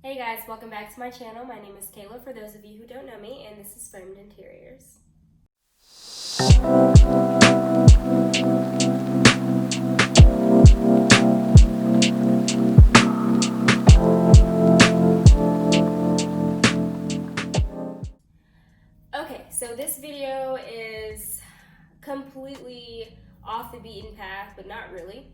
Hey guys, welcome back to my channel. My name is Kayla for those of you who don't know me, and this is Framed Interiors. Okay, so this video is completely off the beaten path, but not really.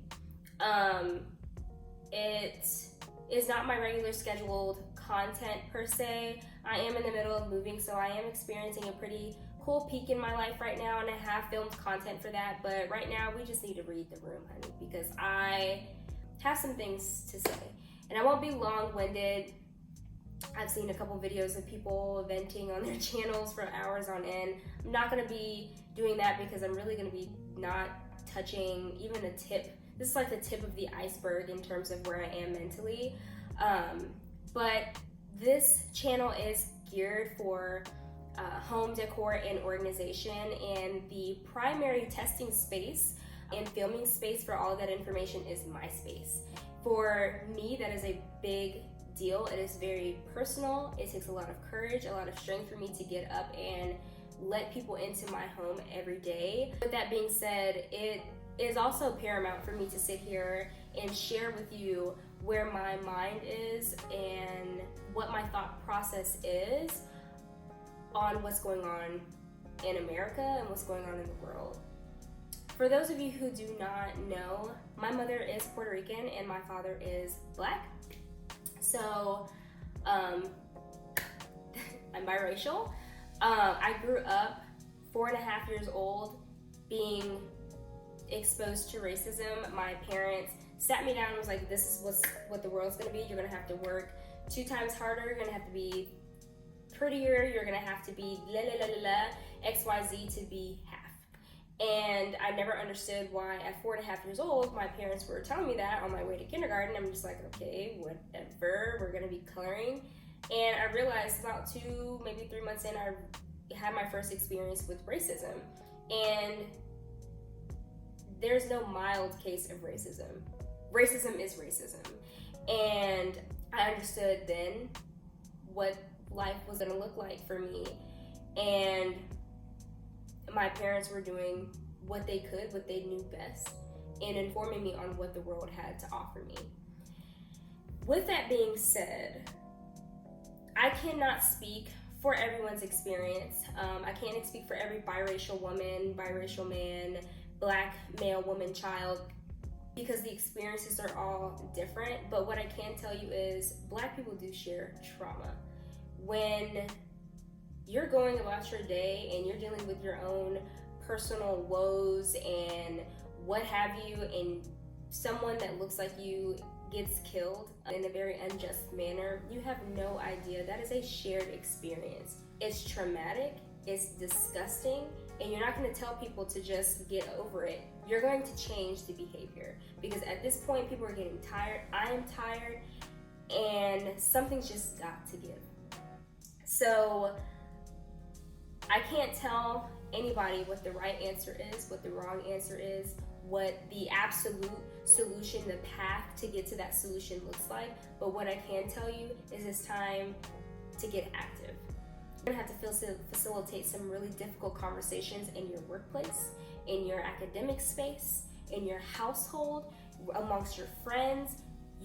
It is not my regular scheduled content per se. I am in the middle of moving, so I am experiencing a pretty cool peak in my life right now, and I have filmed content for that, but right now we just need to read the room, honey, because I have some things to say. And I won't be long-winded. I've seen a couple videos of people venting on their channels for hours on end. I'm not gonna be doing that because I'm really gonna be not touching even a tip. This is like the tip of the iceberg in terms of where I am mentally. But this channel is geared for home decor and organization, and the primary testing space and filming space for all of that information is my space. For me, that is a big deal. It is very personal. It takes a lot of courage, a lot of strength for me to get up and let people into my home every day. With that being said, it is also paramount for me to sit here and share with you where my mind is and what my thought process is on what's going on in America and what's going on in the world. For those of you who do not know, my mother is Puerto Rican and my father is Black. So I'm biracial. I grew up 4.5 years old being exposed to racism. My parents sat me down and was like, this is what the world's gonna be. You're gonna have to work 2 times harder. You're gonna have to be prettier. You're gonna have to be XYZ to be half. And I never understood why at 4.5 years old, my parents were telling me that on my way to kindergarten. I'm just like, okay, whatever, we're gonna be coloring. And I realized about 2, maybe 3 months in, I had my first experience with racism. And there's no mild case of racism. Racism is racism. And I understood then what life was gonna look like for me. And my parents were doing what they could, what they knew best, and informing me on what the world had to offer me. With that being said, I cannot speak for everyone's experience. I can't speak for every biracial woman, biracial man, Black male, woman, child, because the experiences are all different. But what I can tell you is Black people do share trauma. When you're going about your day and you're dealing with your own personal woes and what have you, and someone that looks like you gets killed in a very unjust manner, you have no idea. That is a shared experience. It's traumatic, it's disgusting, and you're not going to tell people to just get over it. You're going to change the behavior, because at this point people are getting tired. I am tired, and something's just got to give. So I can't tell anybody what the right answer is, what the wrong answer is, what the absolute solution, the path to get to that solution looks like. But what I can tell you is it's time to get active. You're gonna have to facilitate some really difficult conversations in your workplace, in your academic space, in your household, amongst your friends.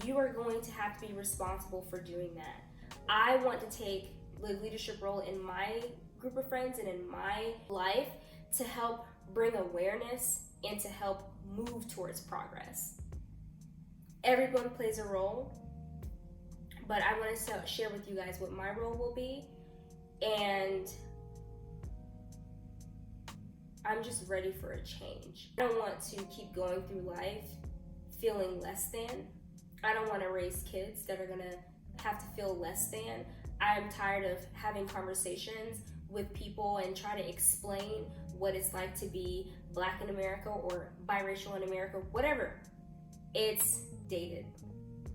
You are going to have to be responsible for doing that. I want to take the leadership role in my group of friends and in my life to help bring awareness and to help move towards progress. Everyone plays a role, but I want to share with you guys what my role will be, and I'm just ready for a change. I don't want to keep going through life feeling less than. I don't want to raise kids that are gonna have to feel less than. I'm tired of having conversations with people and try to explain what it's like to be Black in America or biracial in America, whatever. It's dated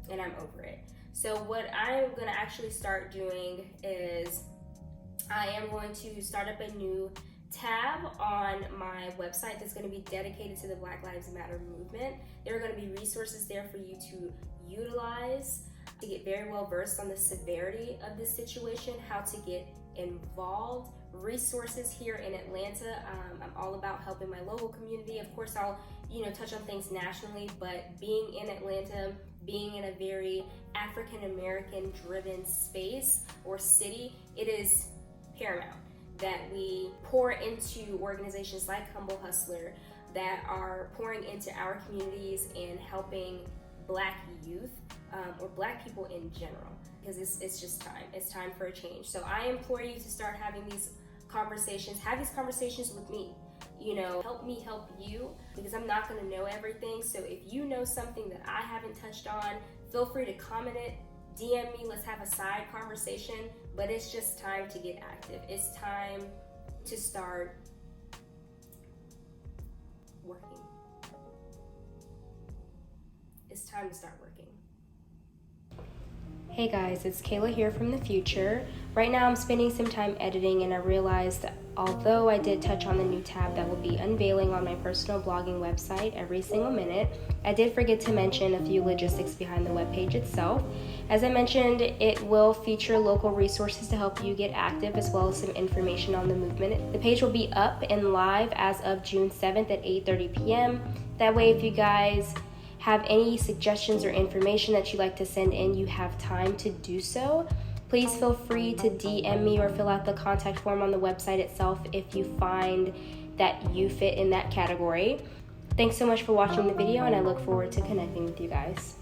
and I'm over it. So what I'm gonna actually start doing is I am going to start up a new tab on my website that's going to be dedicated to the Black Lives Matter movement. There are going to be resources there for you to utilize to get very well versed on the severity of this situation, how to get involved, resources here in Atlanta. I'm all about helping my local community. Of course, I'll touch on things nationally, but being in Atlanta, being in a very African American driven space or city, it is paramount that we pour into organizations like Humble Hustler that are pouring into our communities and helping Black youth or Black people in general, because it's just time. It's time for a change. So I implore you to start having these conversations. Have these conversations with me. Help me help you, because I'm not going to know everything. So if you know something that I haven't touched on, feel free to comment it, DM me, let's have a side conversation. But it's just time to get active. It's time to start working. It's time to start working. Hey guys, it's Kayla here from the future. Right now I'm spending some time editing, and I realized that although I did touch on the new tab that will be unveiling on my personal blogging website every single minute, I did forget to mention a few logistics behind the webpage itself. As I mentioned, it will feature local resources to help you get active, as well as some information on the movement. The page will be up and live as of June 7th at 8:30 p.m. That way, if you guys have any suggestions or information that you'd like to send in, you have time to do so. Please feel free to DM me or fill out the contact form on the website itself if you find that you fit in that category. Thanks so much for watching the video, and I look forward to connecting with you guys.